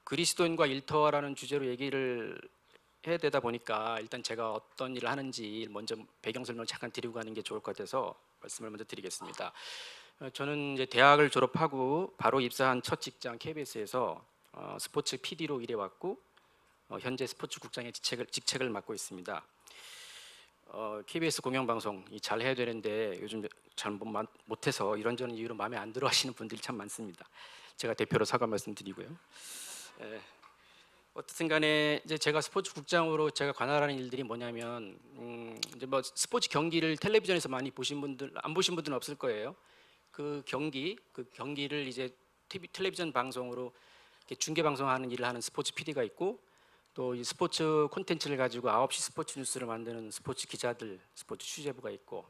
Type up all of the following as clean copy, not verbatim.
그리스도인과 일터라는 주제로 얘기를 해야 되다 보니까 일단 제가 어떤 일을 하는지 먼저 배경 설명을 잠깐 드리고 가는 게 좋을 것 같아서 말씀을 먼저 드리겠습니다. 저는 이제 대학을 졸업하고 바로 입사한 첫 직장 KBS에서 스포츠 PD로 일해왔고 현재 스포츠국장의 직책을 맡고 있습니다. KBS 공영방송 잘 해야 되는데 요즘 잘 못해서 이런저런 이유로 마음에 안 들어 하시는 분들이 참 많습니다. 제가 대표로 사과 말씀드리고요. 어쨌든 간에 이제 제가 스포츠 국장으로 제가 관할하는 일들이 뭐냐면 이제 뭐 스포츠 경기를 텔레비전에서 많이 보신 분들 안 보신 분들은 없을 거예요. 그 경기를 이제 텔레비전 방송으로 이렇게 중계 방송하는 일을 하는 스포츠 PD가 있고 또 이 스포츠 콘텐츠를 가지고 9시 스포츠 뉴스를 만드는 스포츠 기자들, 스포츠 취재부가 있고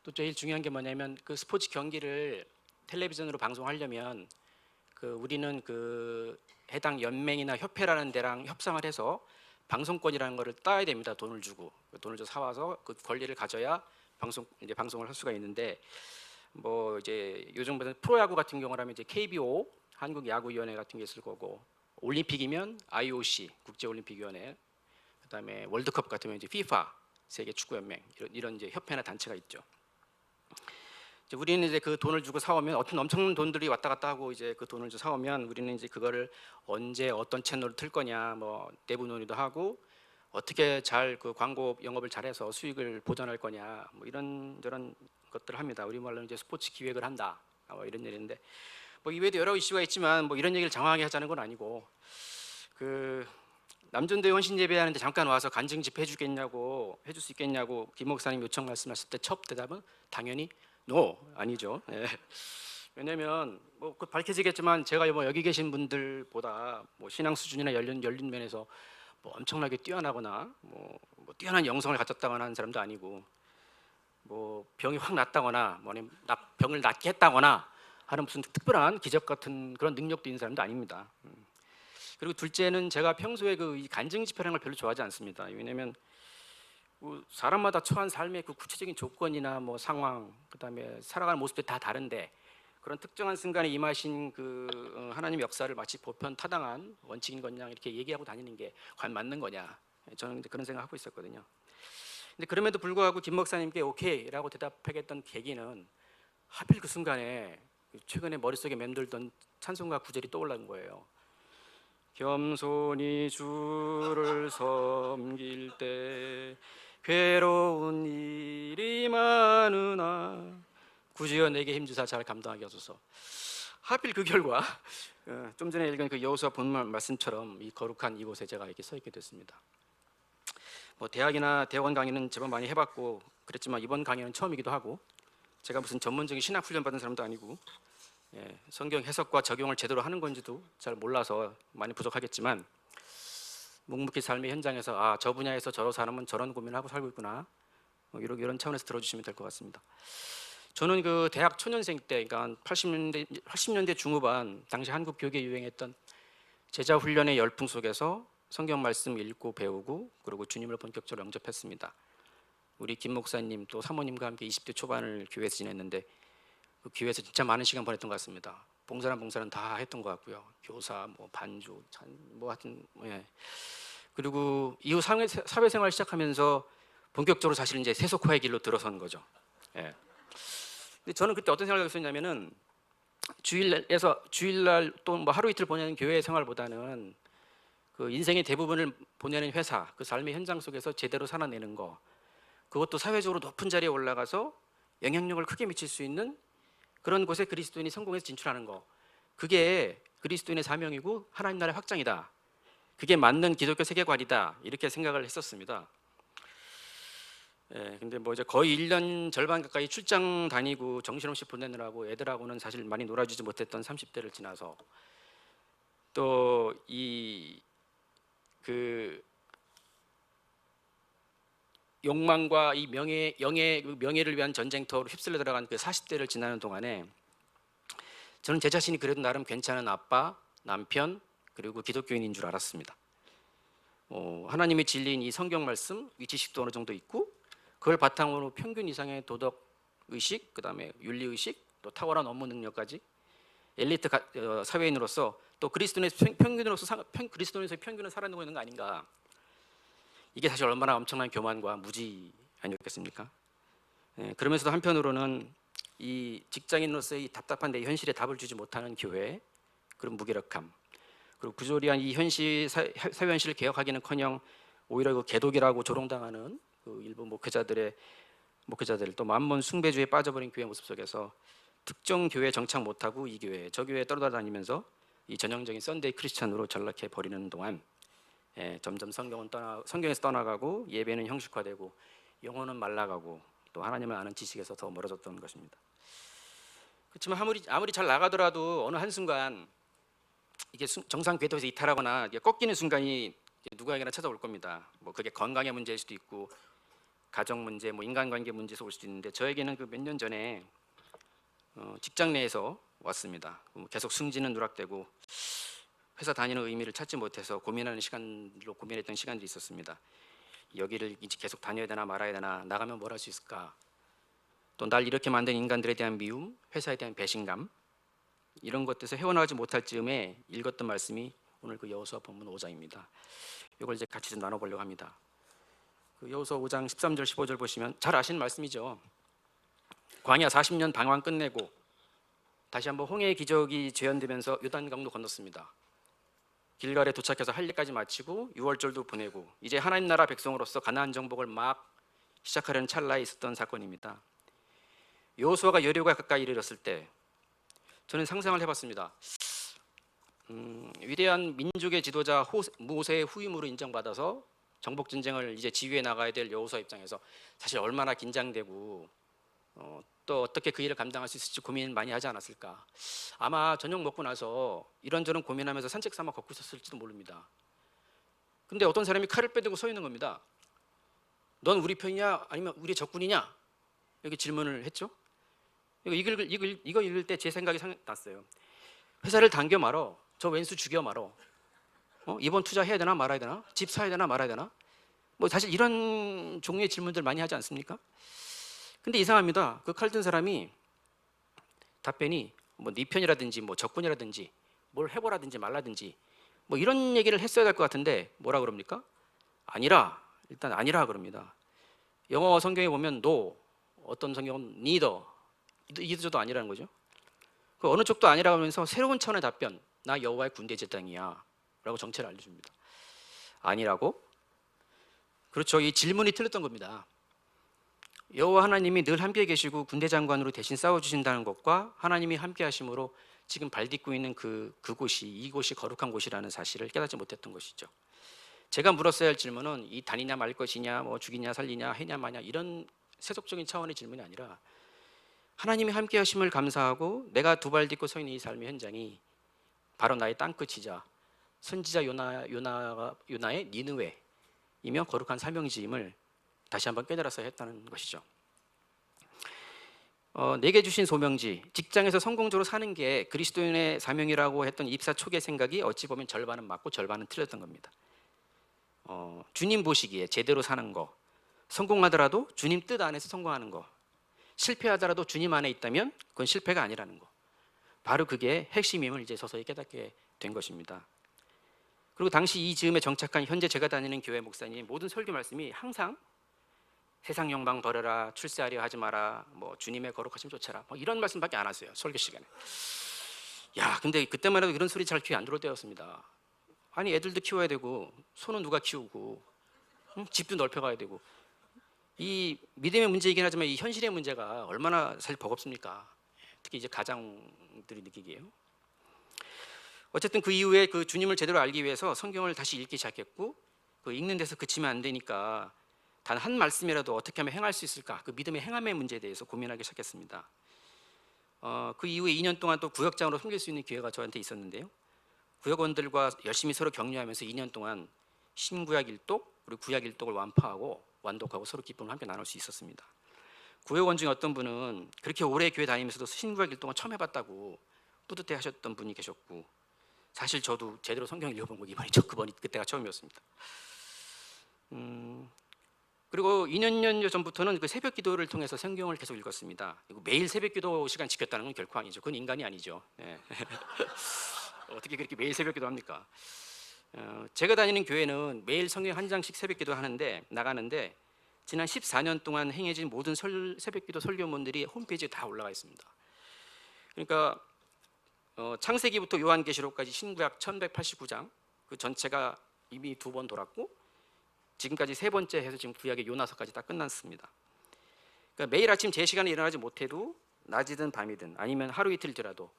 또 제일 중요한 게 뭐냐면 그 스포츠 경기를 텔레비전으로 방송하려면 우리는 해당 연맹이나 협회라는 데랑 협상을 해서 방송권이라는 거를 따야 됩니다. 돈을 주고 사와서 그 권리를 가져야 방송을 할 수가 있는데 뭐 이제 요즘 프로야구 같은 경우라면 이제 KBO 한국야구위원회 같은 게 있을 거고 올림픽이면 IOC 국제올림픽위원회 그다음에 월드컵 같으면 이제 FIFA 세계 축구연맹 이런 이제 협회나 단체가 있죠. 이제 우리는 이제 그 돈을 주고 사오면 엄청난 돈들이 왔다 갔다 하고 이제 그 돈을 사오면 우리는 이제 그거를 언제 어떤 채널을 틀 거냐 뭐 내부 논의도 하고 어떻게 잘 그 광고 영업을 잘해서 수익을 보전할 거냐 뭐 이런저런 것들을 합니다. 우리말로 이제 스포츠 기획을 한다 뭐 이런 일인데 뭐 이외에도 여러 이슈가 있지만 뭐 이런 얘기를 장황하게 하자는 건 아니고 남전도에 헌신 예배하는데 잠깐 와서 간증 집회 해줄 수 있겠냐고 김 목사님 요청 말씀하실 때 첫 대답은 당연히 no 아니죠. 예. 왜냐하면 뭐 밝혀지겠지만 제가 뭐 여기 계신 분들보다 뭐 신앙 수준이나 열린 면에서 뭐 엄청나게 뛰어나거나 뭐 뛰어난 영성을 가졌다거나 하는 사람도 아니고 뭐 병이 확 낫다거나 병을 낫게 했다거나 하는 무슨 특별한 기적 같은 그런 능력도 있는 사람도 아닙니다. 그리고 둘째는 제가 평소에 이 간증 집회라는 걸 별로 좋아하지 않습니다. 왜냐하면 사람마다 처한 삶의 그 구체적인 조건이나 뭐 상황, 그다음에 살아가는 모습들이 다 다른데 그런 특정한 순간에 임하신 하나님의 역사를 마치 보편 타당한 원칙인 것냥 이렇게 얘기하고 다니는 게 과연 맞는 거냐? 저는 그런 생각하고 있었거든요. 근데 그럼에도 불구하고 김 목사님께 오케이라고 대답하겠던 계기는 하필 그 순간에 최근에 머릿속에 맴돌던 찬송가 구절이 떠올랐는 거예요. 겸손히 주를 섬길 때 괴로운 일이 많으나 구주여 내게 힘주사 잘 감당하게 하소서. 하필 그 결과 좀 전에 읽은 그 여호수아 본문 말씀처럼 이 거룩한 이곳에 제가 이렇게 서 있게 됐습니다. 뭐 대학이나 대학원 강의는 제법 많이 해봤고 그랬지만 이번 강의는 처음이기도 하고 제가 무슨 전문적인 신학 훈련 받은 사람도 아니고 성경 해석과 적용을 제대로 하는 건지도 잘 몰라서 많이 부족하겠지만 묵묵히 삶의 현장에서 저 분야에서 저런 사람은 저런 고민을 하고 살고 있구나 이런 차원에서 들어주시면 될 것 같습니다. 저는 그 대학 초년생 때 그러니까 80년대 중후반 당시 한국 교계에 유행했던 제자 훈련의 열풍 속에서 성경 말씀 읽고 배우고 그리고 주님을 본격적으로 영접했습니다. 우리 김 목사님 또 사모님과 함께 20대 초반을 교회에서 지냈는데 그 교회에서 진짜 많은 시간 보냈던 것 같습니다. 봉사는 다 했던 것 같고요. 교사, 뭐 반주, 뭐 하여튼 그리고 이후 사회생활 시작하면서 본격적으로 사실 이제 세속화의 길로 들어선 거죠. 예. 근데 저는 그때 어떤 생각을 했었냐면은 주일날 또 뭐 하루 이틀 보내는 교회 생활보다는 그 인생의 대부분을 보내는 회사, 그 삶의 현장 속에서 제대로 살아내는 거, 그것도 사회적으로 높은 자리에 올라가서 영향력을 크게 미칠 수 있는 그런 곳에 그리스도인이 성공해서 진출하는 거, 그게 그리스도인의 사명이고 하나님 나라의 확장이다. 그게 맞는 기독교 세계관이다. 이렇게 생각을 했었습니다. 근데 뭐 이제 거의 1년 절반 가까이 출장 다니고 정신없이 보내느라고 애들하고는 사실 많이 놀아주지 못했던 30대를 지나서 또 그 욕망과 이 명예를 위한 전쟁터로 휩쓸려 들어간 그 40대를 지나는 동안에 저는 제 자신이 그래도 나름 괜찮은 아빠, 남편, 그리고 기독교인인 줄 알았습니다. 하나님의 진리인 이 성경 말씀, 이 지식도 어느 정도 있고 그걸 바탕으로 평균 이상의 도덕 의식, 그다음에 윤리 의식, 또 탁월한 업무 능력까지 사회인으로서 또 그리스도인의 평균으로서 그리스도인에서 평균을 살아내고 있는 거 아닌가? 이게 사실 얼마나 엄청난 교만과 무지 아니었겠습니까? 그러면서도 한편으로는 이 직장인으로서의 이 답답한 내 현실에 답을 주지 못하는 교회, 그런 무기력함, 그리고 부조리한 이 사회 현실을 개혁하기는커녕 오히려 그 개독이라고 조롱당하는 그 일부 목회자들 또 만몬 숭배주의에 빠져버린 교회 모습 속에서 특정 교회에 정착 못하고 이 교회 저 교회에 떨어다니면서 이 전형적인 썬데이 크리스찬으로 전락해 버리는 동안 점점 성경에서 떠나가고 예배는 형식화되고 영혼은 말라가고 또 하나님을 아는 지식에서 더 멀어졌던 것입니다. 그렇지만 아무리 잘 나가더라도 어느 한순간 이게 정상 궤도에서 이탈하거나 꺾이는 순간이 누구에게나 찾아올 겁니다. 뭐 그게 건강의 문제일 수도 있고 가정 문제, 뭐 인간관계 문제에서 올 수도 있는데 저에게는 그 몇 년 전에 직장 내에서 왔습니다. 계속 승진은 누락되고 회사 다니는 의미를 찾지 못해서 고민했던 시간들이 있었습니다. 여기를 이제 계속 다녀야 되나 말아야 되나, 나가면 뭘 할 수 있을까, 또 날 이렇게 만든 인간들에 대한 미움, 회사에 대한 배신감, 이런 것들에서 헤어나오지 못할 즈음에 읽었던 말씀이 오늘 그 여호수아 본문 5장입니다. 이걸 이제 같이 좀 나눠보려고 합니다. 그 여호수아 5장 13절 15절 보시면 잘 아시는 말씀이죠. 광야 40년 방황 끝내고 다시 한번 홍해의 기적이 재현되면서 요단강도 건넜습니다. 길갈에 도착해서 할 일까지 마치고 6월절도 보내고 이제 하나님 나라 백성으로서 가나안 정복을 막 시작하려는 찰나에 있었던 사건입니다. 여호수아가 여리고에 가까이 이르렀을 때 저는 상상을 해봤습니다. 위대한 민족의 지도자 모세의 후임으로 인정받아서 정복 전쟁을 이제 지휘해 나가야 될 여호수아 입장에서 사실 얼마나 긴장되고 또 어떻게 그 일을 감당할 수 있을지 고민 많이 하지 않았을까. 아마 저녁 먹고 나서 이런저런 고민하면서 산책 삼아 걷고 있었을지도 모릅니다. 근데 어떤 사람이 칼을 빼들고 서 있는 겁니다. 넌 우리 편이냐 아니면 우리 적군이냐? 이렇게 질문을 했죠. 이거 읽을 때 제 생각이 났어요. 회사를 당겨 말어. 저 왼수 죽여 말어. 이번 투자해야 되나 말아야 되나? 집 사야 되나 말아야 되나? 뭐 사실 이런 종류의 질문들 많이 하지 않습니까? 근데 이상합니다. 그 칼 든 사람이 답변이 뭐 네 편이라든지 뭐 적군이라든지 뭘 해보라든지 말라든지 뭐 이런 얘기를 했어야 될 것 같은데 뭐라 그럽니까? 아니라, 일단 아니라 그럽니다. 영어 성경에 보면 no, 어떤 성경은 neither, 이도저도 아니라는 거죠. 그 어느 쪽도 아니라고 하면서 새로운 차원의 답변, 나 여호와의 군대 제장이야 라고 정체를 알려줍니다. 아니라고? 그렇죠. 이 질문이 틀렸던 겁니다. 여호와 하나님이 늘 함께 계시고 군대 장관으로 대신 싸워주신다는 것과 하나님이 함께 하심으로 지금 발 딛고 있는 이곳이 거룩한 곳이라는 사실을 깨닫지 못했던 것이죠. 제가 물었어야 할 질문은 이 다니냐 말 것이냐, 뭐 죽이냐 살리냐 해냐 마냐 이런 세속적인 차원의 질문이 아니라 하나님이 함께 하심을 감사하고 내가 두 발 딛고 서 있는 이 삶의 현장이 바로 나의 땅끝이자 선지자 요나의 니느웨이며 거룩한 사명지임을 다시 한번 깨달아서 했다는 것이죠. 내게 주신 소명지, 직장에서 성공적으로 사는 게 그리스도인의 사명이라고 했던 입사 초기의 생각이 어찌 보면 절반은 맞고 절반은 틀렸던 겁니다. 주님 보시기에 제대로 사는 거, 성공하더라도 주님 뜻 안에서 성공하는 거, 실패하더라도 주님 안에 있다면 그건 실패가 아니라는 거, 바로 그게 핵심임을 이제 서서히 깨닫게 된 것입니다. 그리고 당시 이 즈음에 정착한 현재 제가 다니는 교회 목사님 모든 설교 말씀이 항상 세상 영광 버려라, 출세하려 하지 마라, 뭐 주님의 거룩하심 쫓아라, 뭐 이런 말씀밖에 안 하세요. 설교 시간에. 근데 그때만 해도 이런 소리 잘 귀에 안 들어올 때였습니다. 아니 애들도 키워야 되고 소는 누가 키우고 집도 넓혀가야 되고, 이 믿음의 문제이긴 하지만 이 현실의 문제가 얼마나 사실 버겁습니까? 특히 이제 가장들이 느끼기에요. 어쨌든 그 이후에 그 주님을 제대로 알기 위해서 성경을 다시 읽기 시작했고, 그 읽는 데서 그치면 안 되니까 단 한 말씀이라도 어떻게 하면 행할 수 있을까, 그 믿음의 행함의 문제에 대해서 고민하기 시작했습니다. 그 이후에 2년 동안 또 구역장으로 섬길 수 있는 기회가 저한테 있었는데요. 구역원들과 열심히 서로 격려하면서 2년 동안 신구약 일독 그리고 구약 일독을 완독하고 서로 기쁨을 함께 나눌 수 있었습니다. 구역원 중에 어떤 분은 그렇게 오래 교회 다니면서도 신구약 일독을 처음 해봤다고 뿌듯해 하셨던 분이 계셨고, 사실 저도 제대로 성경 읽어본 거 그때가 처음이었습니다. 그리고 2년 전부터는 그 새벽 기도를 통해서 성경을 계속 읽었습니다. 그리고 매일 새벽 기도 시간 지켰다는 건 결코 아니죠. 그건 인간이 아니죠. 네. 어떻게 그렇게 매일 새벽 기도 합니까? 제가 다니는 교회는 매일 성경 한 장씩 새벽 기도 하는데 나가는데 지난 14년 동안 행해진 모든 새벽 기도 설교문들이 홈페이지에 다 올라가 있습니다. 그러니까 창세기부터 요한계시록까지 신구약 1189장 그 전체가 이미 2번 돌았고 지금까지 3번째 해서 지금 구약의 요나서까지 다 끝났습니다. 그러니까 매일 아침 제 시간에 일어나지 못해도 낮이든 밤이든 아니면 하루 이틀 지나도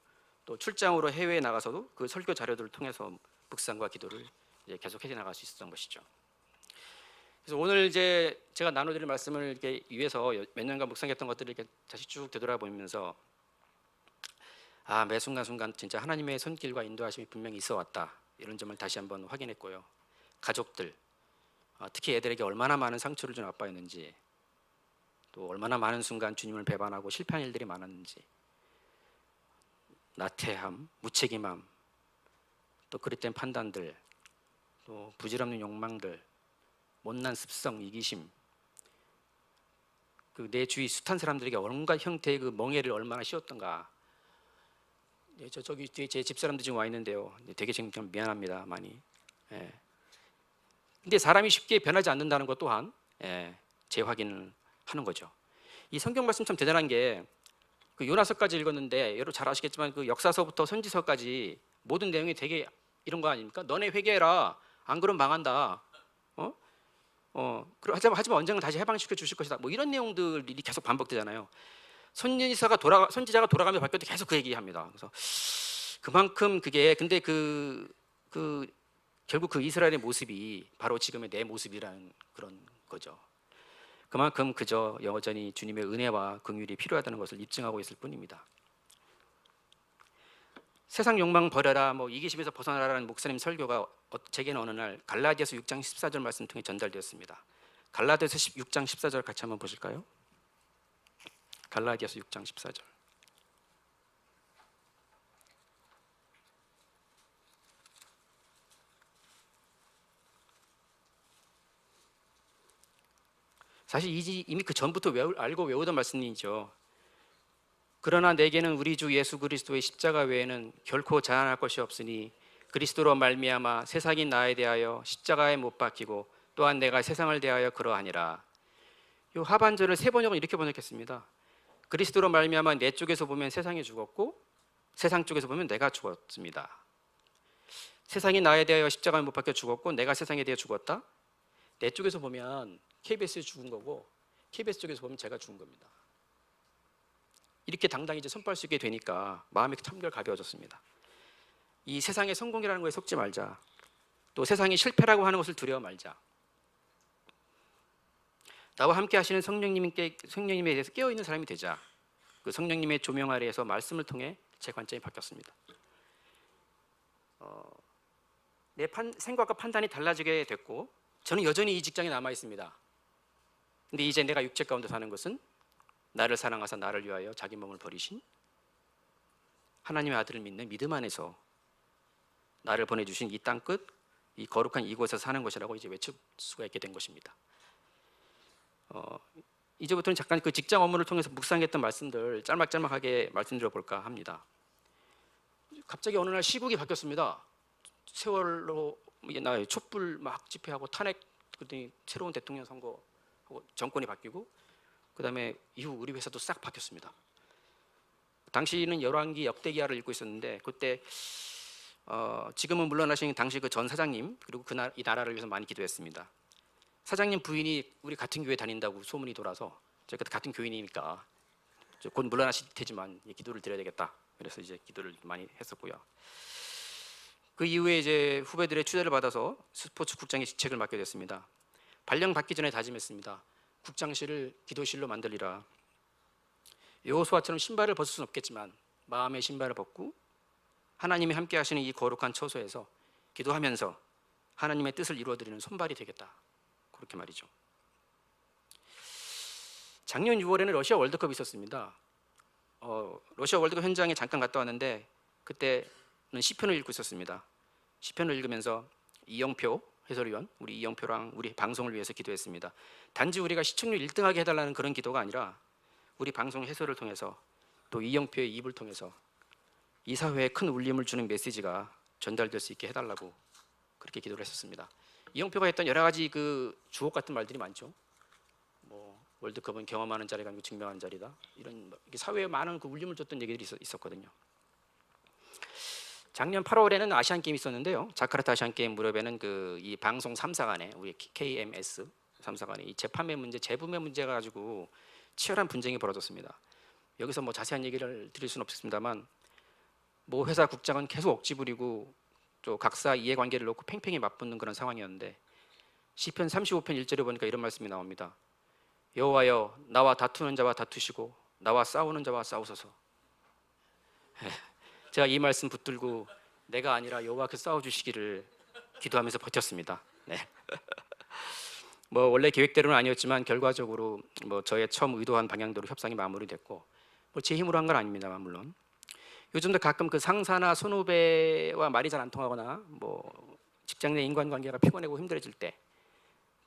또 출장으로 해외에 나가서도 그 설교 자료들을 통해서 묵상과 기도를 이제 계속 해 나갈 수 있었던 것이죠. 그래서 오늘 이제 제가 나눠드릴 말씀을 이렇게 위해서 몇 년간 묵상했던 것들을 이렇게 다시 쭉 되돌아보면서 매 순간순간 진짜 하나님의 손길과 인도하심이 분명히 있어 왔다 이런 점을 다시 한번 확인했고요. 가족들 특히 애들에게 얼마나 많은 상처를 준 아빠였는지 또 얼마나 많은 순간 주님을 배반하고 실패한 일들이 많았는지 나태함, 무책임함 또 그릇된 판단들 또 부질없는 욕망들 못난 습성, 이기심 그 내 주위 숱한 사람들에게 온갖 형태의 그 멍해를 얼마나 씌웠던가. 저기 뒤에 제 집사람들 지금 와 있는데요. 되게 지금 좀 미안합니다 많이. 근데 사람이 쉽게 변하지 않는다는 것 또한 재확인을 하는 거죠. 이 성경 말씀 참 대단한 게 그 요나서까지 읽었는데 여러분 잘 아시겠지만 그 역사서부터 선지서까지 모든 내용이 되게 이런 거 아닙니까? 너네 회개해라. 안 그러면 망한다. 하지만 언젠가 다시 해방시켜 주실 것이다. 뭐 이런 내용들이 계속 반복되잖아요. 선지자가 돌아가며 바뀌어도 계속 그 얘기합니다. 그래서 그만큼 그게 근데 결국 그 이스라엘의 모습이 바로 지금의 내 모습이라는 그런 거죠. 그만큼 그저 여전히 주님의 은혜와 긍휼이 필요하다는 것을 입증하고 있을 뿐입니다. 세상 욕망 버려라, 뭐 이기심에서 벗어나라는 목사님 설교가 제게는 어느 날 갈라디아서 6장 14절 말씀 통해 전달되었습니다. 갈라디아서 6장 14절 같이 한번 보실까요? 갈라디아서 6장 14절. 사실 이미 그 전부터 알고 외우던 말씀이죠. 그러나 내게는 우리 주 예수 그리스도의 십자가 외에는 결코 자랑할 것이 없으니 그리스도로 말미암아 세상이 나에 대하여 십자가에 못 박히고 또한 내가 세상을 대하여 그러하니라. 이 하반절을 세 번역은 이렇게 번역했습니다. 그리스도로 말미암아 내 쪽에서 보면 세상이 죽었고 세상 쪽에서 보면 내가 죽었습니다. 세상이 나에 대하여 십자가에 못 박혀 죽었고 내가 세상에 대해 죽었다. 내 쪽에서 보면 KBS에 죽은 거고 KBS 쪽에서 보면 제가 죽은 겁니다. 이렇게 당당히 이제 손발 수 있게 되니까 마음이 참결 가벼워졌습니다. 이 세상의 성공이라는 거에 속지 말자. 또 세상이 실패라고 하는 것을 두려워 말자. 나와 함께 하시는 성령님에 대해서 깨어있는 사람이 되자. 그 성령님의 조명 아래에서 말씀을 통해 제 관점이 바뀌었습니다. 내 생각과 판단이 달라지게 됐고 저는 여전히 이 직장에 남아 있습니다. 근데 이제 내가 육체 가운데 사는 것은 나를 사랑하사 나를 위하여 자기 몸을 버리신 하나님의 아들을 믿는 믿음 안에서 나를 보내주신 이 땅끝, 이 거룩한 이곳에서 사는 것이라고 이제 외칠 수가 있게 된 것입니다. 이제부터는 잠깐 그 직장 업무를 통해서 묵상했던 말씀들 짤막짤막하게 말씀드려 볼까 합니다. 갑자기 어느 날 시국이 바뀌었습니다. 세월로 촛불 막 집회하고 탄핵, 그랬더니 새로운 대통령 선거하고 정권이 바뀌고 그다음에 이후 우리 회사도 싹 바뀌었습니다. 당시는 열왕기 역대기하를 읽고 있었는데 그때 지금은 물러나신 당시 그 전 사장님 그리고 이 나라를 위해서 많이 기도했습니다. 사장님 부인이 우리 같은 교회 다닌다고 소문이 돌아서 제가 같은 교인이니까 곧 물러나실 테지만 기도를 드려야 되겠다. 그래서 이제 기도를 많이 했었고요. 그 이후에 이제 후배들의 추대를 받아서 스포츠 국장의 직책을 맡게 됐습니다. 발령 받기 전에 다짐했습니다. 국장실을 기도실로 만들리라. 여호수아처럼 신발을 벗을 수는 없겠지만 마음의 신발을 벗고 하나님이 함께 하시는 이 거룩한 처소에서 기도하면서 하나님의 뜻을 이루어드리는 손발이 되겠다. 그렇게 말이죠. 작년 6월에는 러시아 월드컵이 있었습니다. 러시아 월드컵 현장에 잠깐 갔다 왔는데 그때는 시편을 읽고 있었습니다. 시편을 읽으면서 이영표 해설위원 우리 이영표랑 우리 방송을 위해서 기도했습니다. 단지 우리가 시청률 1등하게 해달라는 그런 기도가 아니라 우리 방송 해설을 통해서 또 이영표의 입을 통해서 이 사회에 큰 울림을 주는 메시지가 전달될 수 있게 해달라고 그렇게 기도를 했었습니다. 이영표가 했던 여러 가지 그 주옥 같은 말들이 많죠. 뭐 월드컵은 경험하는 자리가 아니고 증명하는 자리다. 이런 사회에 많은 그 울림을 줬던 얘기들이 있었거든요. 작년 8월에는 아시안 게임이 있었는데요. 자카르타 아시안 게임 무렵에는 그 이 방송 3사간에 우리 KMS 3사간에 이 재판매 문제, 재부매 문제가 가지고 치열한 분쟁이 벌어졌습니다. 여기서 뭐 자세한 얘기를 드릴 수는 없습니다만 뭐 회사 국장은 계속 억지 부리고 또 각사 이해관계를 놓고 팽팽히 맞붙는 그런 상황이었는데 시편 35편 1절에 보니까 이런 말씀이 나옵니다. 여호와여 나와 다투는 자와 다투시고 나와 싸우는 자와 싸우소서. 제가 이 말씀 붙들고 내가 아니라 여호와께 싸워주시기를 기도하면서 버텼습니다. 네. 뭐 원래 계획대로는 아니었지만 결과적으로 뭐 저의 처음 의도한 방향대로 협상이 마무리됐고 뭐 제 힘으로 한 건 아닙니다만 물론 요즘도 가끔 그 상사나 선후배와 말이 잘 안 통하거나 뭐 직장 내 인간관계가 피곤하고 힘들어질 때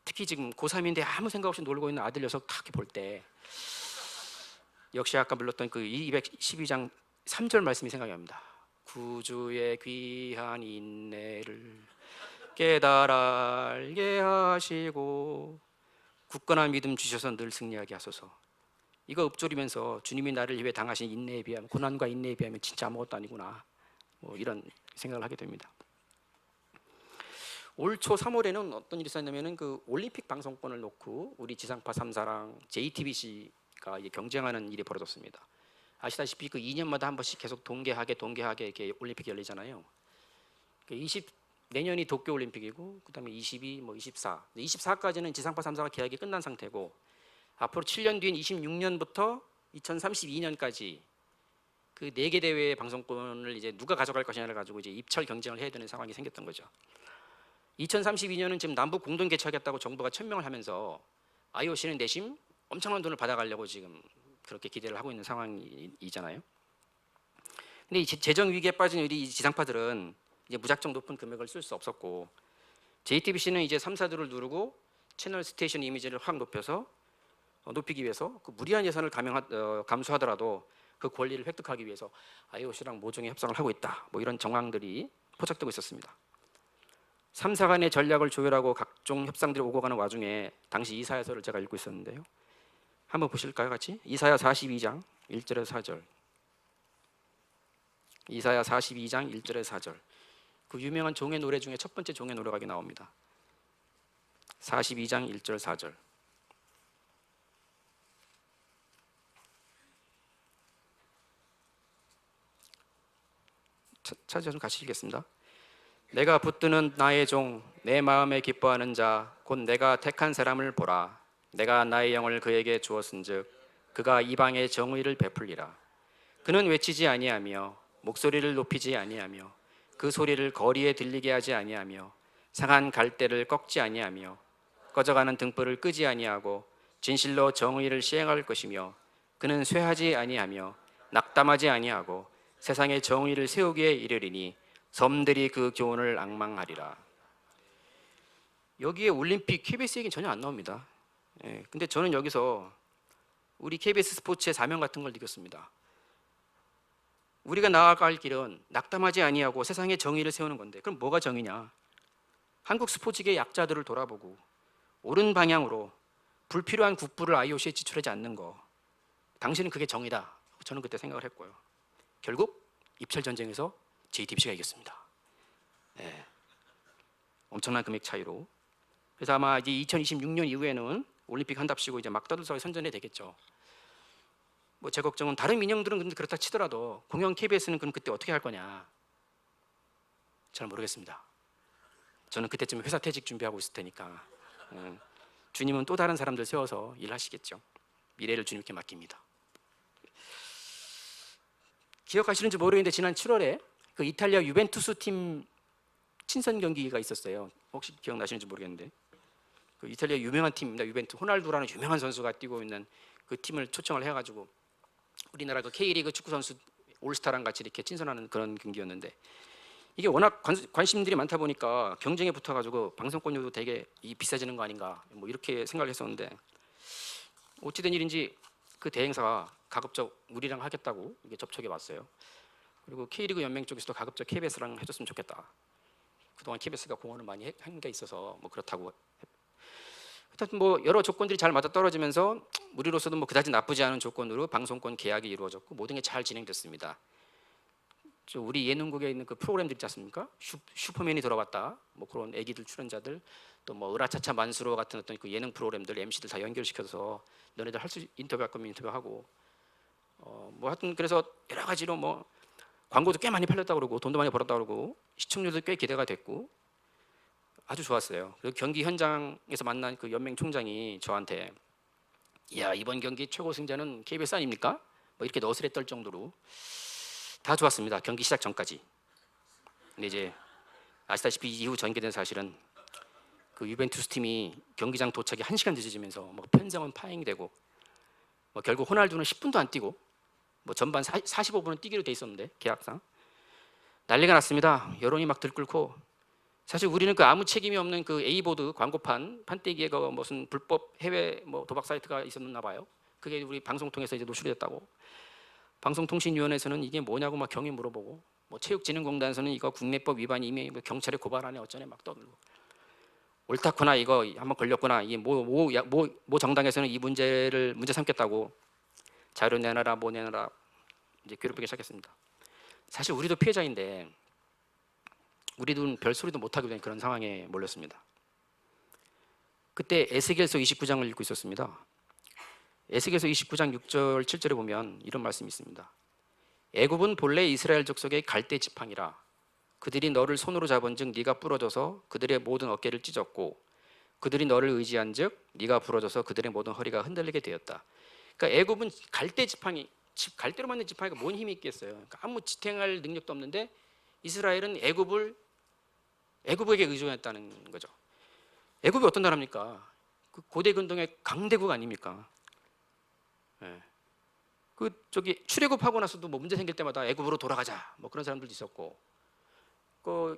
특히 지금 고3인데 아무 생각 없이 놀고 있는 아들 녀석 딱 볼 때 역시 아까 불렀던 그 212장 3절 말씀이 생각이 납니다. 구주의 귀한 인내를 깨달아 알게 하시고 굳건한 믿음 주셔서 늘 승리하게 하소서. 이거 읊조리면서 주님이 나를 위해 당하신 인내에 비하면 고난과 인내에 비하면 진짜 아무것도 아니구나 뭐 이런 생각을 하게 됩니다. 올 초 3월에는 어떤 일이 있었냐면은 그 올림픽 방송권을 놓고 우리 지상파 3사랑 JTBC가 경쟁하는 일이 벌어졌습니다. 아시다시피 그 2년마다 한 번씩 계속 동계하게 이렇게 올림픽이 열리잖아요. 내년이 도쿄 올림픽이고 그다음에 22, 뭐 24, 24까지는 지상파 3사가 계약이 끝난 상태고 앞으로 7년 뒤인 26년부터 2032년까지 그 4개 대회의 방송권을 이제 누가 가져갈 것이냐를 가지고 이제 입찰 경쟁을 해야 되는 상황이 생겼던 거죠. 2032년은 지금 남북 공동 개최하겠다고 정부가 천명을 하면서 IOC는 내심 엄청난 돈을 받아가려고 지금 그렇게 기대를 하고 있는 상황이잖아요. 근데 이 재정 위기에 빠진 우리 지상파들은 이제 무작정 높은 금액을 쓸 수 없었고 JTBC는 이제 3사들을 누르고 채널 스테이션 이미지를 확 높이기 위해서 그 무리한 예산을 감수하더라도 그 권리를 획득하기 위해서 IOC랑 모종의 협상을 하고 있다. 뭐 이런 정황들이 포착되고 있었습니다. 3사 간의 전략을 조율하고 각종 협상들이 오고 가는 와중에 당시 이사야서를 제가 읽고 있었는데요. 한번 보실까요, 같이? 이사야 42장 1절에서 4절. 이사야 42장 1절에서 4절. 그 유명한 종의 노래 중에 첫 번째 종의 노래가 나옵니다. 42장 1절 4절. 찾아서 같이 읽겠습니다. 내가 붙드는 나의 종, 내 마음에 기뻐하는 자, 곧 내가 택한 사람을 보라. 내가 나의 영을 그에게 주었은즉 그가 이방의 정의를 베풀리라. 그는 외치지 아니하며 목소리를 높이지 아니하며 그 소리를 거리에 들리게 하지 아니하며 상한 갈대를 꺾지 아니하며 꺼져가는 등불을 끄지 아니하고 진실로 정의를 시행할 것이며 그는 쇠하지 아니하며 낙담하지 아니하고 세상의 정의를 세우기에 이르리니 섬들이 그 교훈을 앙망하리라. 여기에 올림픽 KBS 얘기는 전혀 안 나옵니다. 근데 저는 여기서 우리 KBS 스포츠의 사명 같은 걸 느꼈습니다. 우리가 나아갈 길은 낙담하지 아니하고 세상의 정의를 세우는 건데 그럼 뭐가 정의냐? 한국 스포츠계의 약자들을 돌아보고 옳은 방향으로 불필요한 국부를 IOC에 지출하지 않는 거, 당신은 그게 정의다. 저는 그때 생각을 했고요. 결국 입찰 전쟁에서 JTBC가 이겼습니다. 엄청난 금액 차이로. 그래서 아마 이제 2026년 이후에는 올림픽 한답시고 이제 막다들사에 선전해 되겠죠. 뭐 제 걱정은 다른 민영들은 근데 그렇다 치더라도 공영 KBS는 그럼 그때 어떻게 할 거냐? 잘 모르겠습니다. 저는 그때쯤 회사 퇴직 준비하고 있을 테니까. 주님은 또 다른 사람들 세워서 일하시겠죠. 미래를 주님께 맡깁니다. 기억하시는지 모르겠는데 지난 7월에 그 이탈리아 유벤투스 팀 친선 경기가 있었어요. 혹시 기억나시는지 모르겠는데 그 이탈리아 유명한 팀입니다. 유벤투스 호날두라는 유명한 선수가 뛰고 있는 그 팀을 초청을 해가지고 우리나라 그 K리그 축구 선수 올스타랑 같이 이렇게 친선하는 그런 경기였는데 이게 워낙 관심들이 많다 보니까 경쟁에 붙어가지고 방송권료도 되게 비싸지는 거 아닌가 뭐 이렇게 생각했었는데 어찌된 일인지 그 대행사가 가급적 우리랑 하겠다고 이게 접촉해 왔어요. 그리고 K리그 연맹 쪽에서도 가급적 KBS랑 해줬으면 좋겠다. 그동안 KBS가 공헌을 많이 한 게 있어서 뭐 그렇다고. 하여튼 뭐 여러 조건들이 잘 맞아 떨어지면서 우리로서도 뭐 그다지 나쁘지 않은 조건으로 방송권 계약이 이루어졌고 모든 게 잘 진행됐습니다. 우리 예능국에 있는 그 프로그램들 있지 않습니까? 슈퍼맨이 들어왔다, 뭐 그런 애기들 출연자들, 또 뭐 으라차차 만수로 같은 어떤 그 예능 프로그램들 MC들 다 연결시켜서 너네들 할 수 인터뷰할 거면 인터뷰하고, 뭐 하여튼 그래서 여러 가지로 뭐 광고도 꽤 많이 팔렸다 그러고 돈도 많이 벌었다 그러고 시청률도 꽤 기대가 됐고 아주 좋았어요. 그리고 경기 현장에서 만난 그 연맹 총장이 저한테 야 이번 경기 최고 승자는 KBS 아닙니까? 뭐 이렇게 너스레 떨 정도로 다 좋았습니다. 경기 시작 전까지. 근데 이제 아시다시피 이후 전개된 사실은 그 유벤투스 팀이 경기장 도착이 1시간 늦어지면서 뭐 편성은 파행이 되고 뭐 결국 호날두는 10분도 안 뛰고 뭐 전반 45분은 뛰기로 돼 있었는데 계약상 난리가 났습니다. 여론이 막 들끓고 사실 우리는 그 아무 책임이 없는 그 A보드 광고판 판때기에 그 무슨 불법 해외 뭐 도박 사이트가 있었나 봐요. 그게 우리 방송 통해서 이제 노출이 됐다고. 방송통신위원회에서는 이게 뭐냐고 막 경위 물어보고 뭐 체육진흥공단에서는 이거 국내법 위반이 이미 뭐 경찰에 고발하네 어쩌네 막 떠들고 옳다거나 이거 한번 걸렸구나 이게 뭐 정당에서는 이 문제를 문제 삼겠다고 자료 내놔라 뭐 내놔라 이제 괴롭히기 시작했습니다. 사실 우리도 피해자인데 우리도 별소리도 못하게 된 그런 상황에 몰렸습니다. 그때 에스겔서 29장을 읽고 있었습니다. 에스겔서 29장 6절 7절에 보면 이런 말씀이 있습니다. 애굽은 본래 이스라엘 족속의 갈대 지팡이라 그들이 너를 손으로 잡은즉 네가 부러져서 그들의 모든 어깨를 찢었고 그들이 너를 의지한즉 네가 부러져서 그들의 모든 허리가 흔들리게 되었다. 그러니까 애굽은 갈대 지팡이, 갈대로 만든 지팡이가 뭔 힘이 있겠어요. 그러니까 아무 지탱할 능력도 없는데 이스라엘은 애굽에게 의존했다는 거죠. 애굽이 어떤 나라입니까? 그 고대 근동의 강대국 아닙니까? 예. 그 저기 출애굽하고 나서도 뭐 문제 생길 때마다 애굽으로 돌아가자 뭐 그런 사람들도 있었고 그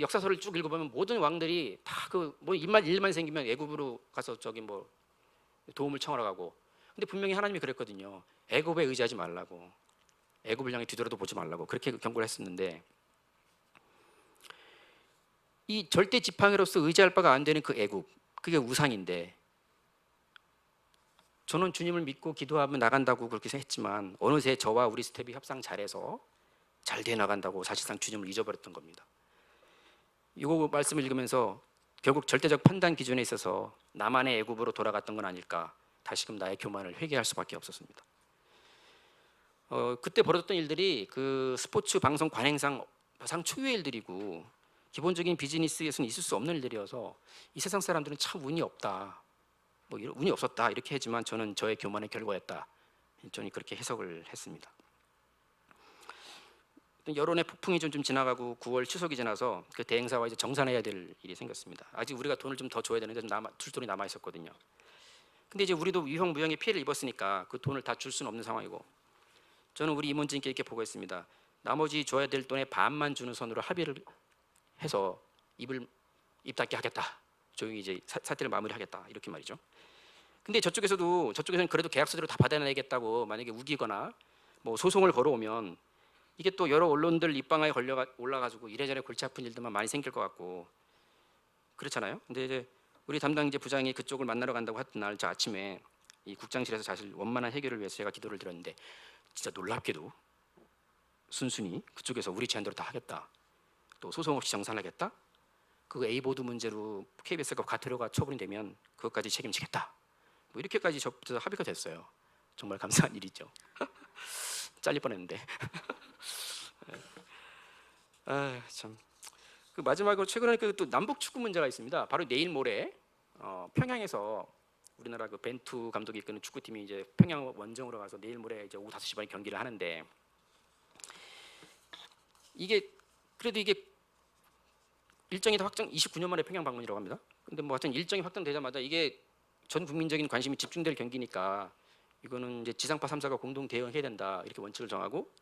역사서를 쭉 읽어보면 모든 왕들이 다 그 뭐 일만 생기면 애굽으로 가서 저기 뭐 도움을 청하러 가고 근데 분명히 하나님이 그랬거든요. 애굽에 의지하지 말라고 애굽을 향해 뒤돌아도 보지 말라고 그렇게 경고를 했었는데 이 절대 지팡이로서 의지할 바가 안 되는 그 애굽 그게 우상인데 저는 주님을 믿고 기도하며 나간다고 그렇게 했지만 어느새 저와 우리 스텝이 협상 잘해서 잘 돼 나간다고 사실상 주님을 잊어버렸던 겁니다. 이거 말씀을 읽으면서 결국 절대적 판단 기준에 있어서 나만의 애굽으로 돌아갔던 건 아닐까 다시금 나의 교만을 회개할 수밖에 없었습니다. 그때 벌어졌던 일들이 그 스포츠 방송 관행상 초유의 일들이고 기본적인 비즈니스에서는 있을 수 없는 일들이어서 이 세상 사람들은 참 운이 없다 뭐 운이 없었다 이렇게 했지만 저는 저의 교만의 결과였다 저는 그렇게 해석을 했습니다. 여론의 폭풍이 좀 지나가고 9월 추석이 지나서 그 대행사와 이제 정산해야 될 일이 생겼습니다. 아직 우리가 돈을 좀 더 줘야 되는데 줄 돈이 남아 있었거든요. 근데 이제 우리도 위험 무형의 피해를 입었으니까 그 돈을 다 줄 수는 없는 상황이고 저는 우리 임원진께 이렇게 보고했습니다. 나머지 줘야 될 돈의 반만 주는 선으로 합의를 해서 입 닫게 하겠다. 조용히 이제 사태를 마무리하겠다. 이렇게 말이죠. 근데 저쪽에서는 그래도 계약서대로 다 받아내겠다고 만약에 우기거나 뭐 소송을 걸어오면 이게 또 여러 언론들 입방아에 올라가지고 이래저래 골치 아픈 일들만 많이 생길 것 같고 그렇잖아요. 근데 이제 우리 담당 이제 부장이 그쪽을 만나러 간다고 했던 날 저 아침에 이 국장실에서 사실 원만한 해결을 위해서 제가 기도를 드렸는데 진짜 놀랍게도 순순히 그쪽에서 우리 제안대로 다 하겠다. 또 소송 없이 정산하겠다. 그 A보드 문제로 KBS가 과태료가 처분이 되면 그것까지 책임지겠다. 뭐 이렇게까지 합의가 됐어요. 정말 감사한 일이죠. 잘릴 뻔했는데. 아, 참. 그 마지막으로 최근에 그 또 남북 축구 문제가 있습니다. 바로 내일 모레 평양에서 우리나라 그 벤투 감독이 이끄는 축구팀이 이제 평양 원정으로 가서 내일 모레 이제 오후 5시 반에 경기를 하는데 이게 그래도 이게 일정이 다 확정 29년 만에 평양 방문이라고 합니다. 근데 뭐 하여튼 일정이 확정되자마자 이게 전 국민적인 관심이 집중될 경기니까 이거는 이제 지상파 3사가 공동 대응해야 된다 이렇게 원칙을 정하고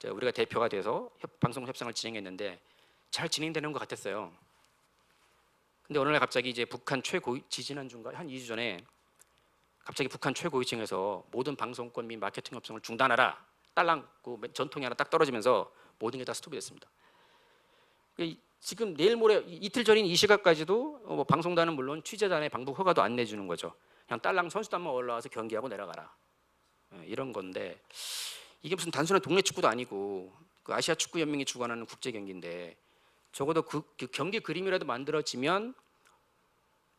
우리가 대표가 돼서 방송 협상을 진행했는데 잘 진행되는 것 같았어요. 근데 어느 날 갑자기 이제 북한 최고위 지난주인가 한 2주 전에 갑자기 북한 최고위층에서 모든 방송권 및 마케팅 협상을 중단하라. 딸랑 그 전통이 하나 딱 떨어지면서 모든 게 다 스톱이 됐습니다. 지금 내일 모레 이틀 전인 이 시각까지도 뭐 방송단은 물론 취재단의 방북 허가도 안 내주는 거죠. 그냥 딸랑 선수단만 올라와서 경기하고 내려가라. 이런 건데 이게 무슨 단순한 동네 축구도 아니고 그 아시아 축구 연맹이 주관하는 국제 경기인데 적어도 그 경기 그림이라도 만들어지면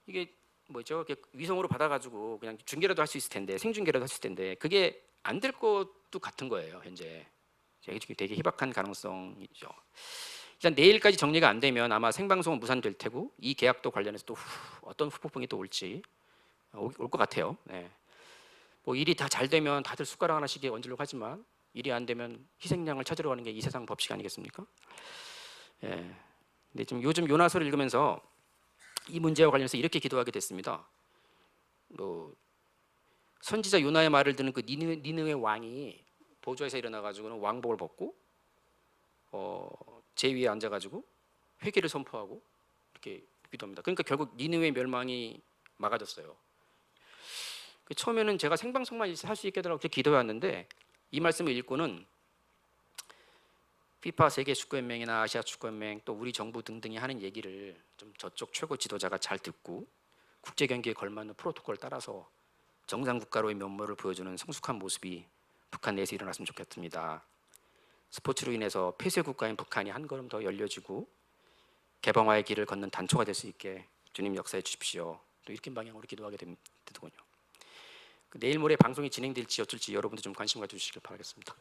이게 뭐죠? 위성으로 받아가지고 그냥 중계라도 할 수 있을 텐데 생중계라도 할 수 있을 텐데 그게 안 될 것도 같은 거예요. 현재 되게 희박한 가능성이죠. 일단 내일까지 정리가 안 되면 아마 생방송은 무산될 테고 이 계약도 관련해서 또 어떤 후폭풍이 또 올지 올 것 같아요. 네. 뭐 일이 다 잘 되면 다들 숟가락 하나씩에 얹으려고 하지만 일이 안 되면 희생양을 찾으러 가는 게 이 세상 법칙 아니겠습니까? 예. 근데 좀 요즘 요나서를 읽으면서 이 문제와 관련해서 이렇게 기도하게 됐습니다. 뭐 선지자 요나의 말을 듣는 그 니느웨 왕이 보좌에서 일어나가지고는 왕복을 벗고 제 위에 앉아가지고 회개를 선포하고 이렇게 기도합니다. 그러니까 결국 니느웨 멸망이 막아졌어요. 처음에는 제가 생방송만 할 수 있게 해달라고 기도해 왔는데 이 말씀을 읽고는 피파 세계 축구연맹이나 아시아 축구연맹 또 우리 정부 등등이 하는 얘기를 좀 저쪽 최고 지도자가 잘 듣고 국제 경기에 걸맞는 프로토콜을 따라서 정상 국가로의 면모를 보여주는 성숙한 모습이 북한 내에서 일어났으면 좋겠습니다. 스포츠로 인해서 폐쇄 국가인 북한이 한 걸음 더 열려지고 개방화의 길을 걷는 단초가 될 수 있게 주님 역사해 주십시오. 또 이렇게 방향으로 기도하게 되더군요. 내일 모레 방송이 진행될지 어쩔지 여러분도 좀 관심 가져주시길 바라겠습니다.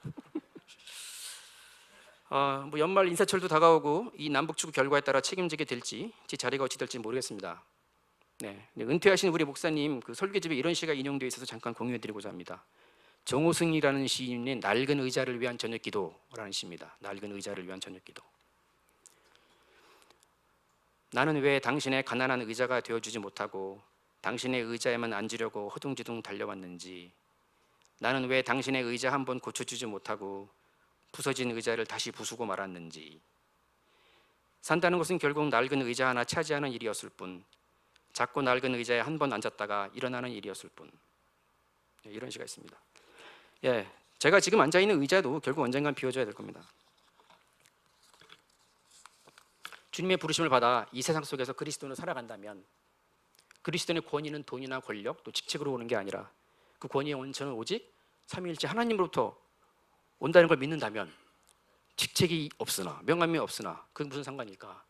뭐 연말 인사철도 다가오고 이 남북축구 결과에 따라 책임지게 될지 제 자리가 어찌 될지 모르겠습니다. 네, 은퇴하신 우리 목사님 그 설교집에 이런 시가 인용되어 있어서 잠깐 공유해드리고자 합니다. 정호승이라는 시인의 낡은 의자를 위한 저녁기도라는 시입니다. 낡은 의자를 위한 저녁기도. 나는 왜 당신의 가난한 의자가 되어주지 못하고 당신의 의자에만 앉으려고 허둥지둥 달려왔는지, 나는 왜 당신의 의자 한 번 고쳐주지 못하고 부서진 의자를 다시 부수고 말았는지. 산다는 것은 결국 낡은 의자 하나 차지하는 일이었을 뿐, 작고 낡은 의자에 한 번 앉았다가 일어나는 일이었을 뿐. 이런 시가 있습니다. 예, 제가 지금 앉아 있는 의자도 결국 언젠간 비워져야 될 겁니다. 주님의 부르심을 받아 이 세상 속에서 그리스도로 살아간다면 그리스도의 권위는 돈이나 권력 또 직책으로 오는 게 아니라 그 권위의 원천은 오직 삼위일체 하나님으로부터 온다는 걸 믿는다면 직책이 없으나 명함이 없으나 그게 무슨 상관일까?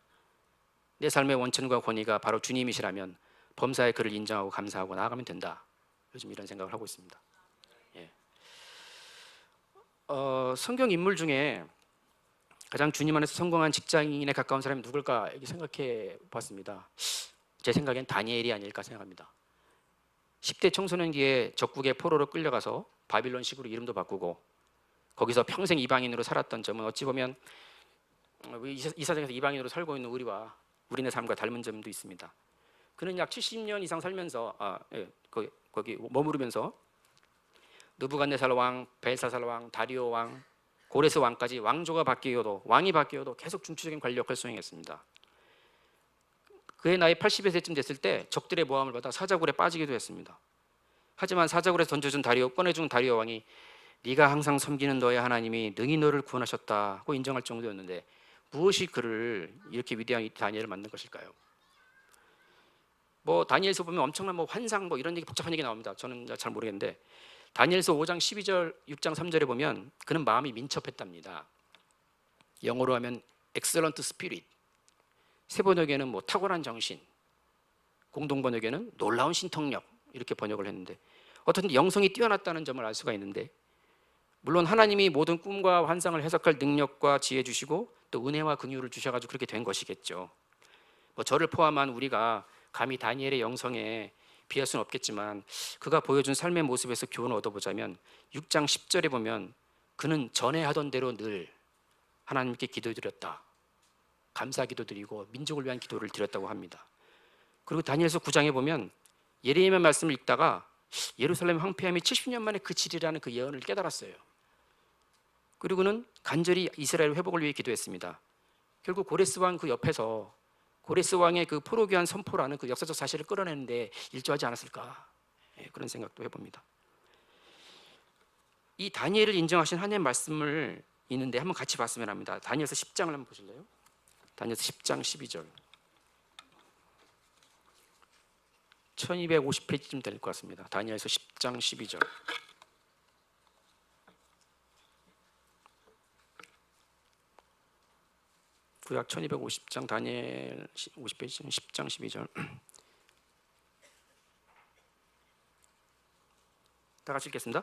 내 삶의 원천과 권위가 바로 주님이시라면 범사에 그를 인정하고 감사하고 나아가면 된다. 요즘 이런 생각을 하고 있습니다. 예. 성경 인물 중에 가장 주님 안에서 성공한 직장인에 가까운 사람이 누굴까 이렇게 생각해 봤습니다. 제 생각엔 다니엘이 아닐까 생각합니다. 10대 청소년기에 적국의 포로로 끌려가서 바빌론식으로 이름도 바꾸고 거기서 평생 이방인으로 살았던 점은 어찌 보면 이 사정에서 이방인으로 살고 있는 우리네 삶과 닮은 점도 있습니다. 그는 약 70년 이상 살면서 거기 머무르면서 느부갓네살 왕, 벨사살 왕, 다리오 왕, 고레스 왕까지 왕이 바뀌어도 계속 중추적인 관력을 수행했습니다. 그의 나이 80여 세쯤 됐을 때 적들의 모함을 받아 사자굴에 빠지기도 했습니다. 하지만 사자굴에서 꺼내준 다리오 왕이 네가 항상 섬기는 너의 하나님이 능히 너를 구원하셨다고 인정할 정도였는데 무엇이 그를 이렇게 위대한 다니엘을 만든 것일까요? 뭐 다니엘서 보면 엄청난 환상 이런 얘기 복잡한 얘기 나옵니다. 저는 잘 모르겠는데 다니엘서 5장 12절, 6장 3절에 보면 그는 마음이 민첩했답니다. 영어로 하면 excellent spirit. 세 번역에는 탁월한 정신, 공동 번역에는 놀라운 신통력 이렇게 번역을 했는데 어쨌든 영성이 뛰어났다는 점을 알 수가 있는데 물론 하나님이 모든 꿈과 환상을 해석할 능력과 지혜 주시고 또 은혜와 긍휼을 주셔가지고 그렇게 된 것이겠죠. 저를 포함한 우리가 감히 다니엘의 영성에 비할 수는 없겠지만 그가 보여준 삶의 모습에서 교훈을 얻어보자면 6장 10절에 보면 그는 전에 하던 대로 늘 하나님께 기도드렸다. 감사 기도드리고 민족을 위한 기도를 드렸다고 합니다. 그리고 다니엘서 9장에 보면 예레미야 말씀을 읽다가 예루살렘 황폐함이 70년 만에 그치리라는 그 예언을 깨달았어요. 그리고 그는 간절히 이스라엘 회복을 위해 기도했습니다. 결국 고레스 왕 그 옆에서 고레스 왕의 그 포로기한 선포라는 그 역사적 사실을 끌어내는데 일조하지 않았을까, 그런 생각도 해봅니다. 이 다니엘을 인정하신 하나님의 말씀을 있는데 한번 같이 봤으면 합니다. 다니엘서 10장을 한번 보실래요? 다니엘서 10장 12절. 1250페이지쯤 될 것 같습니다. 다니엘서 10장 12절. 구약 1250장 다니엘 50페이지 10장 12절. 다 같이 읽겠습니다.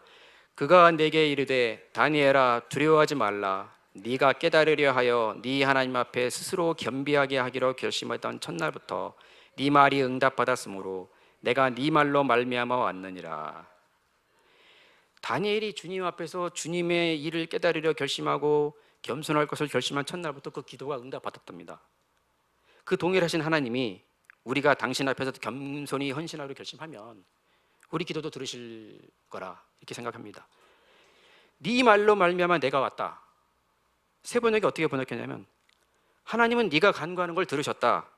그가 내게 이르되 다니엘아 두려워하지 말라. 네가 깨달으려 하여 네 하나님 앞에 스스로 겸비하게 하기로 결심했던 첫날부터 네 말이 응답받았으므로 내가 네 말로 말미암아 왔느니라. 다니엘이 주님 앞에서 주님의 일을 깨달으려 결심하고 겸손할 것을 결심한 첫날부터 그 기도가 응답받았답니다. 그 동일하신 하나님이 우리가 당신 앞에서 겸손히 헌신하기로 결심하면 우리 기도도 들으실 거라 이렇게 생각합니다. 네 말로 말미암아 내가 왔다. 세 번역이 어떻게 번역했냐면 하나님은 네가 간구하는 걸 들으셨다.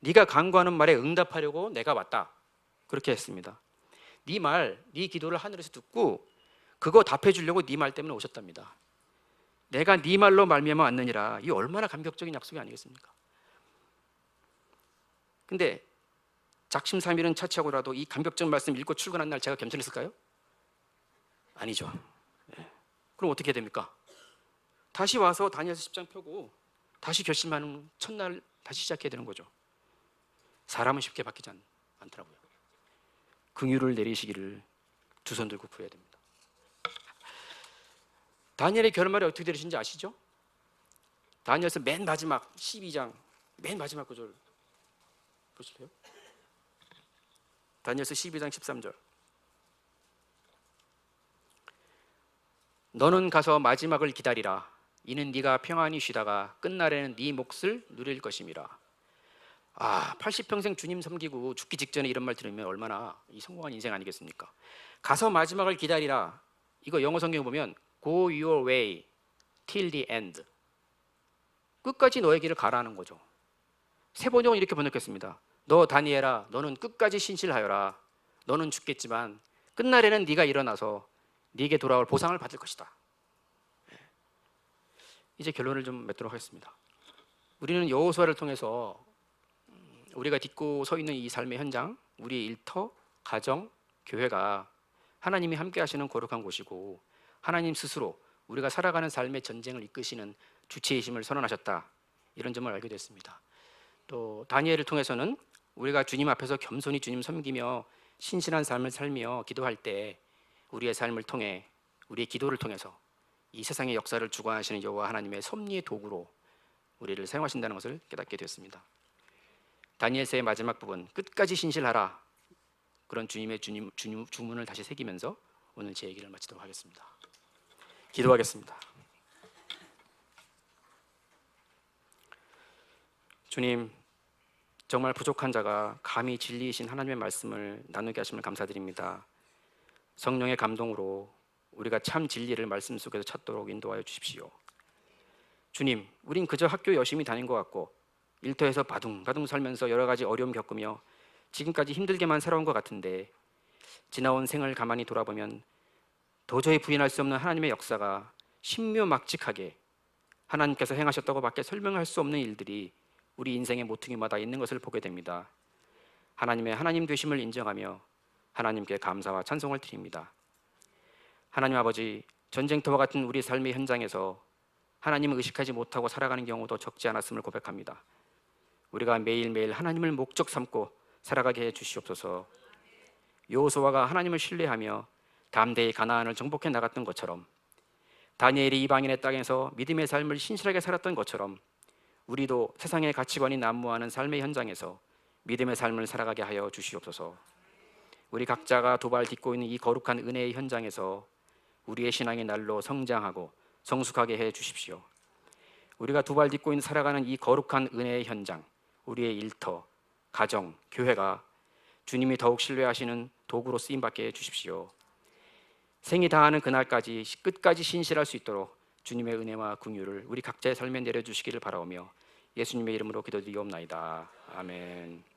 네가 간구하는 말에 응답하려고 내가 왔다. 그렇게 했습니다. 네 말, 네 기도를 하늘에서 듣고 그거 답해 주려고 네 말 때문에 오셨답니다. 내가 네 말로 말미암아 왔느니라. 이 얼마나 감격적인 약속이 아니겠습니까? 근데 작심삼일은 차치하고라도 이 감격적 말씀 읽고 출근한 날 제가 겸손했을까요? 아니죠. 그럼 어떻게 해야 됩니까? 다시 와서 다니엘서 10장 펴고 다시 결심하는 첫날 다시 시작해야 되는 거죠. 사람은 쉽게 바뀌지 않더라고요. 긍휼을 내리시기를 두 손 들고 구해야 됩니다. 다니엘의 결말이 어떻게 되시는지 아시죠? 다니엘서 맨 마지막 12장 맨 마지막 구절 보실래요? 다니엘서 12장 13절. 너는 가서 마지막을 기다리라. 이는 네가 평안히 쉬다가 끝날에는 네 몫을 누릴 것임이라. 80평생 주님 섬기고 죽기 직전에 이런 말 들으면 얼마나 성공한 인생 아니겠습니까? 가서 마지막을 기다리라. 이거 영어 성경에 보면 Go your way till the end. 끝까지 너의 길을 가라는 거죠. 세 번역은 이렇게 번역했습니다. 너 다니엘아, 너는 끝까지 신실하여라. 너는 죽겠지만 끝날에는 네가 일어나서 네게 돌아올 보상을 받을 것이다. 이제 결론을 좀 맺도록 하겠습니다. 우리는 여호수아를 통해서 우리가 딛고 서 있는 이 삶의 현장, 우리의 일터, 가정, 교회가 하나님이 함께 하시는 거룩한 곳이고 하나님 스스로 우리가 살아가는 삶의 전쟁을 이끄시는 주체이심을 선언하셨다. 이런 점을 알게 됐습니다. 또 다니엘을 통해서는 우리가 주님 앞에서 겸손히 주님 섬기며 신실한 삶을 살며 기도할 때 우리의 삶을 통해 우리의 기도를 통해서 이 세상의 역사를 주관하시는 여호와 하나님의 섭리의 도구로 우리를 사용하신다는 것을 깨닫게 되었습니다. 다니엘서의 마지막 부분 끝까지 신실하라. 그런 주님의 주문을 다시 새기면서 오늘 제 얘기를 마치도록 하겠습니다. 기도하겠습니다. 주님, 정말 부족한 자가 감히 진리이신 하나님의 말씀을 나누게 하심을 감사드립니다. 성령의 감동으로 우리가 참 진리를 말씀 속에서 찾도록 인도하여 주십시오. 주님, 우린 그저 학교 열심히 다닌 것 같고 일터에서 바둥바둥 살면서 여러 가지 어려움 겪으며 지금까지 힘들게만 살아온 것 같은데 지나온 생을 가만히 돌아보면 도저히 부인할 수 없는 하나님의 역사가 신묘막직하게 하나님께서 행하셨다고 밖에 설명할 수 없는 일들이 우리 인생의 모퉁이마다 있는 것을 보게 됩니다. 하나님의 하나님 되심을 인정하며 하나님께 감사와 찬송을 드립니다. 하나님 아버지, 전쟁터와 같은 우리 삶의 현장에서 하나님을 의식하지 못하고 살아가는 경우도 적지 않았음을 고백합니다. 우리가 매일매일 하나님을 목적 삼고 살아가게 해 주시옵소서. 여호수아가 하나님을 신뢰하며 담대히 가나안을 정복해 나갔던 것처럼 다니엘이 이방인의 땅에서 믿음의 삶을 신실하게 살았던 것처럼 우리도 세상의 가치관이 난무하는 삶의 현장에서 믿음의 삶을 살아가게 하여 주시옵소서. 우리 각자가 두 발 딛고 있는 이 거룩한 은혜의 현장에서 우리의 신앙의 날로 성장하고 성숙하게 해 주십시오. 우리가 두 발 딛고 있는 살아가는 이 거룩한 은혜의 현장, 우리의 일터, 가정, 교회가 주님이 더욱 신뢰하시는 도구로 쓰임받게 해 주십시오. 생이 다하는 그날까지 끝까지 신실할 수 있도록 주님의 은혜와 긍휼을 우리 각자의 삶에 내려주시기를 바라오며 예수님의 이름으로 기도드리옵나이다. 아멘.